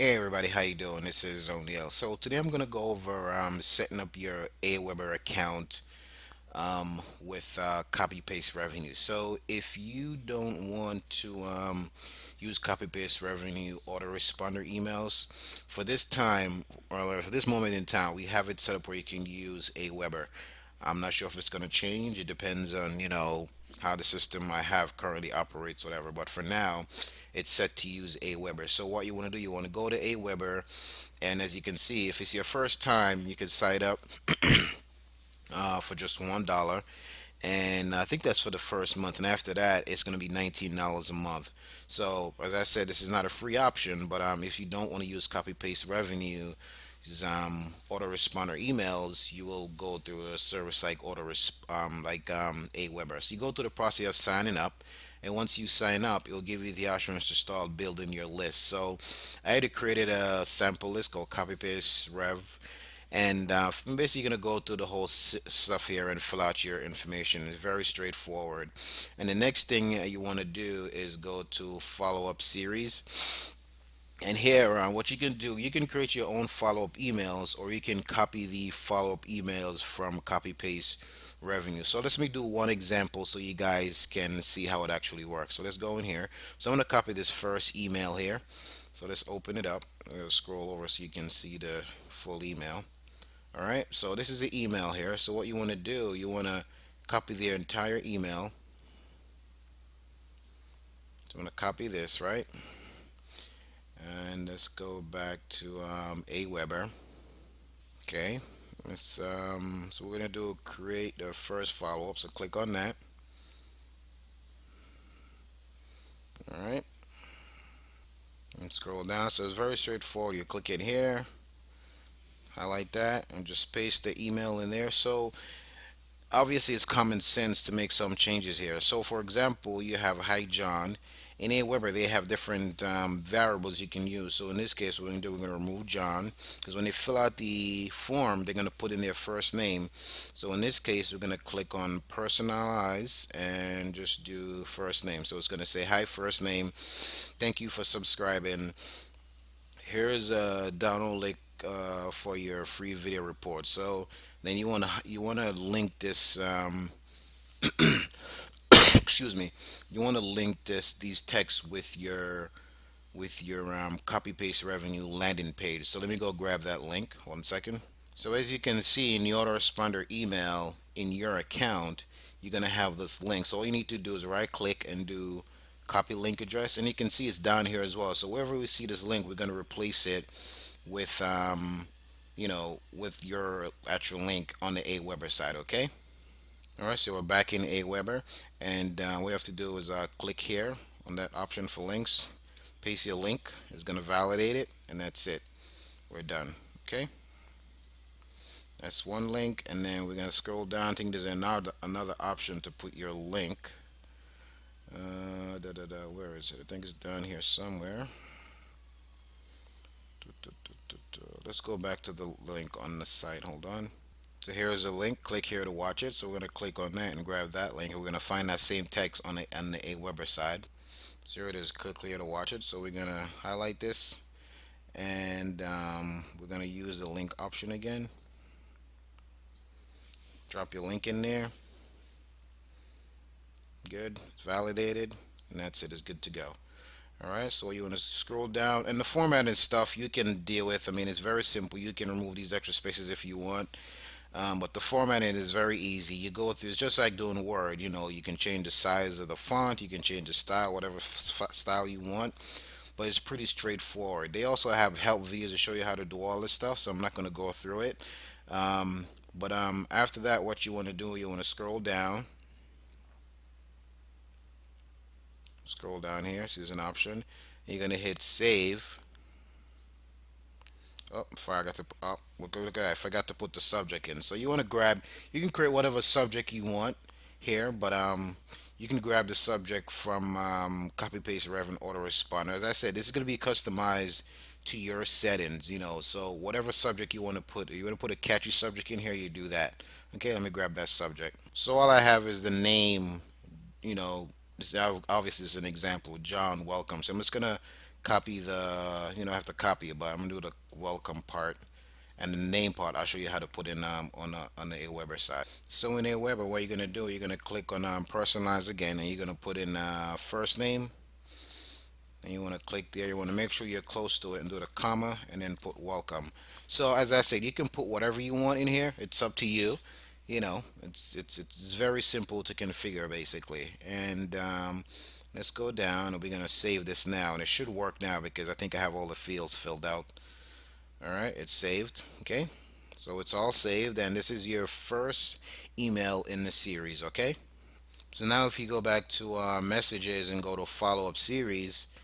Hey everybody, how you doing? This is O'Neill. So today I'm gonna go over setting up your Aweber account with copy paste revenue. So if you don't want to use copy paste revenue autoresponder emails for this time or for this moment in time, we have it set up where you can use Aweber. I'm not sure if it's gonna change. It depends on how the system I have currently operates, whatever. But for now, it's set to use Aweber. So what you want to do, you want to go to Aweber, and as you can see, if it's your first time, you can sign up for just $1, and I think that's for the first month. And after that, it's going to be $19 a month. So as I said, this is not a free option, but if you don't want to use copy paste revenue, autoresponder emails, you will go through a service like Aweber. So you go through the process of signing up, and once you sign up, it will give you the options to start building your list. So I had created a sample list called copy paste rev, and I'm basically going to go through the whole stuff here and fill out your information. It's very straightforward. And the next thing you want to do is go to follow up series. And here, what you can do, you can create your own follow up emails, or you can copy the follow up emails from copy paste revenue. So let's me do one example so you guys can see how it actually works. So let's go in here. So I'm going to copy this first email here. So let's open it up. I'm going to scroll over so you can see the full email. All right, so this is the email here. So what you want to do, you want to copy the entire email. So I'm going to copy this, right? And let's go back to Aweber. Okay, let's so we're gonna do create the first follow-up. So click on that. All right, and scroll down. So it's very straightforward. You click it here, highlight that, and just paste the email in there. So obviously it's common sense to make some changes here. So for example, you have hi John. In Aweber, they have different variables you can use. So in this case, what we're going to do, we're going to remove John, because when they fill out the form, they're going to put in their first name. So in this case, we're going to click on personalize and just do first name. So it's going to say hi first name. Thank you for subscribing. Here's a download link for your free video report. So then you wanna link this excuse me, you want to link these texts with your copy paste revenue landing page. So let me go grab that link. 1 second. So as you can see in the autoresponder email in your account, you're gonna have this link. So all you need to do is right click and do copy link address, and you can see it's down here as well. So wherever we see this link, we're gonna replace it with with your actual link on the Aweber side. Okay. All right, so we're back in Aweber, and what we have to do is click here on that option for links, paste your link. It's going to validate it, and that's it. We're done. Okay, that's one link, and then we're going to scroll down. I think there's another option to put your link. Where is it? I think it's down here somewhere. Let's go back to the link on the site. Hold on. So here's a link. Click here to watch it. So we're gonna click on that and grab that link. We're gonna find that same text on the Aweber side. So here it is. Click here to watch it. So we're gonna highlight this, and we're gonna use the link option again. Drop your link in there. Good. It's validated, and that's it. It's good to go. All right. So you want to scroll down, and the format and stuff you can deal with. I mean, it's very simple. You can remove these extra spaces if you want. But the formatting is very easy. You go through, it's just like doing Word. You can change the size of the font, you can change the style, whatever style you want. But it's pretty straightforward. They also have help videos to show you how to do all this stuff, so I'm not going to go through it. But after that, what you want to do, you want to scroll down here. So there's an option. You're going to hit save. Oh, I got to. Oh, look at that. I forgot to put the subject in. So you want to grab. You can create whatever subject you want here, but you can grab the subject from copy paste Reverend Autoresponder. As I said, this is going to be customized to your settings. So whatever subject you want to put, you want to put a catchy subject in here, you do that. Okay, let me grab that subject. So all I have is the name. This obviously is an example. John, welcome. So I'm just gonna copy the, I have to copy it, but I'm gonna do the welcome part and the name part. I'll show you how to put in on the Aweber side. So in Aweber, what you're gonna do, you're gonna click on personalize again, and you're gonna put in first name, and you want to click there. You want to make sure you're close to it and do the comma and then put welcome. So as I said, you can put whatever you want in here. It's up to you. It's very simple to configure basically. And let's go down, and we're gonna save this now, and it should work now because I think I have all the fields filled out. All right, it's saved. Okay, so it's all saved, and this is your first email in the series. Okay, so now if you go back to messages and go to follow up series,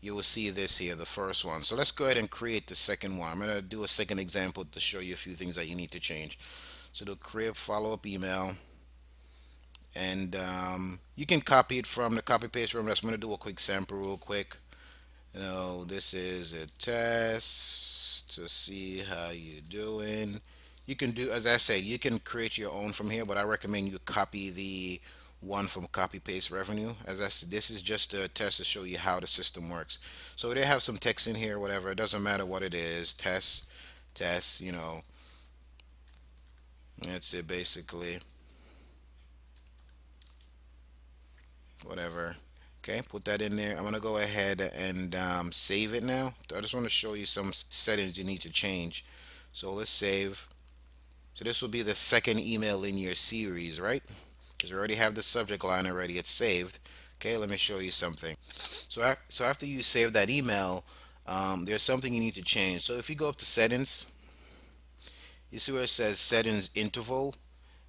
you will see this here, the first one. So let's go ahead and create the second one. I'm going to do a second example to show you a few things that you need to change. So to create follow-up email, and you can copy it from the copy paste room. I'm going to do a quick sample real quick. This is a test to see how you doing. You can do, as I say, you can create your own from here, but I recommend you copy the one from copy paste revenue. As I said, this is just a test to show you how the system works. So they have some text in here, whatever. It doesn't matter what it is. Test. That's it basically. Whatever. Okay, put that in there. I'm gonna go ahead and save it now. I just want to show you some settings you need to change. So let's save. So this will be the second email in your series, right? Because we already have the subject line already. It's saved. Okay, let me show you something. So after you save that email, there's something you need to change. So if you go up to settings, you see where it says settings interval.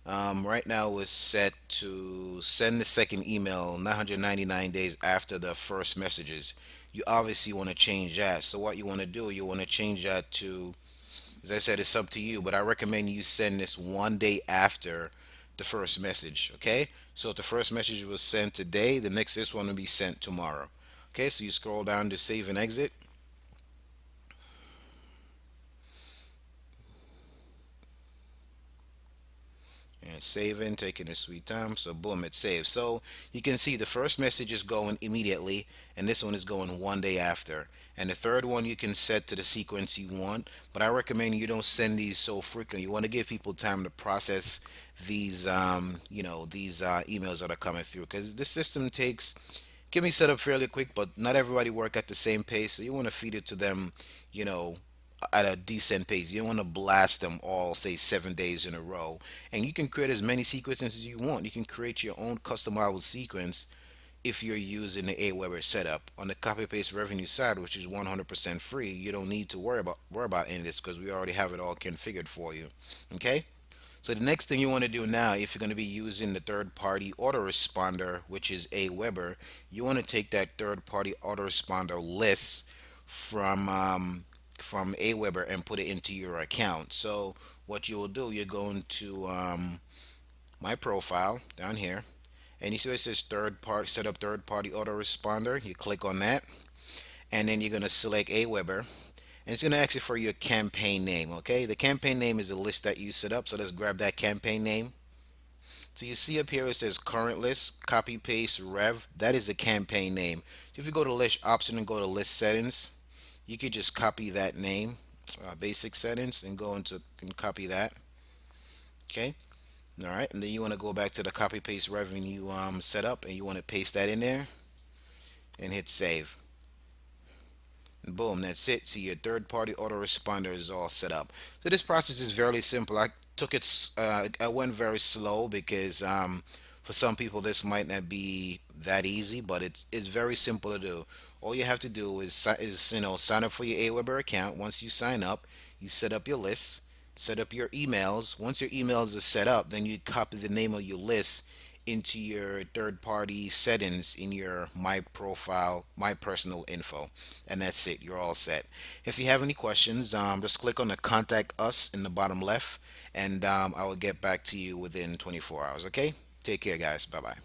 Right now it's set to send the second email 999 days after the first messages. You obviously want to change that. So what you want to do, you want to change that to, as I said, it's up to you, but I recommend you send this 1 day after the first message. Okay, so if the first message was sent today, the next this one will be sent tomorrow. Okay, so you scroll down to save and exit, and saving, taking a sweet time. So boom, it's saved. So you can see the first message is going immediately, and this one is going 1 day after. And the third one you can set to the sequence you want, but I recommend you don't send these so frequently. You want to give people time to process these emails that are coming through, because this system can be set up fairly quick, but not everybody work at the same pace. So you want to feed it to them, you know, at a decent pace. You don't want to blast them all, say 7 days in a row. And you can create as many sequences as you want. You can create your own customizable sequence if you're using the Aweber setup. On the copy paste revenue side, which is 100% free, you don't need to worry about any of this because we already have it all configured for you. Okay? So the next thing you want to do now, if you're going to be using the third-party autoresponder, which is Aweber, you want to take that third-party autoresponder list from Aweber and put it into your account. So what you will do, you're going to my profile down here, and you see it says third party, set up third party autoresponder. You click on that, and then you're going to select Aweber, and it's going to ask you for your campaign name. Okay, the campaign name is the list that you set up, so let's grab that campaign name. So you see up here it says current list, copy paste rev. That is the campaign name. So if you go to list option and go to list settings, you could just copy that name, basic settings, and go into and copy that. Okay, all right, and then you want to go back to the copy paste revenue setup, and you want to paste that in there and hit save. And boom, that's it. See, your third party autoresponder is all set up. So this process is very simple. I went very slow because for some people this might not be that easy, but it's very simple to do. All you have to do is sign up for your Aweber account. Once you sign up, you set up your list, set up your emails. Once your emails are set up, then you copy the name of your list into your third party settings in your my profile, my personal info, and that's it. You're all set. If you have any questions, just click on the contact us in the bottom left, and I will get back to you within 24 hours. Okay, take care guys. Bye bye.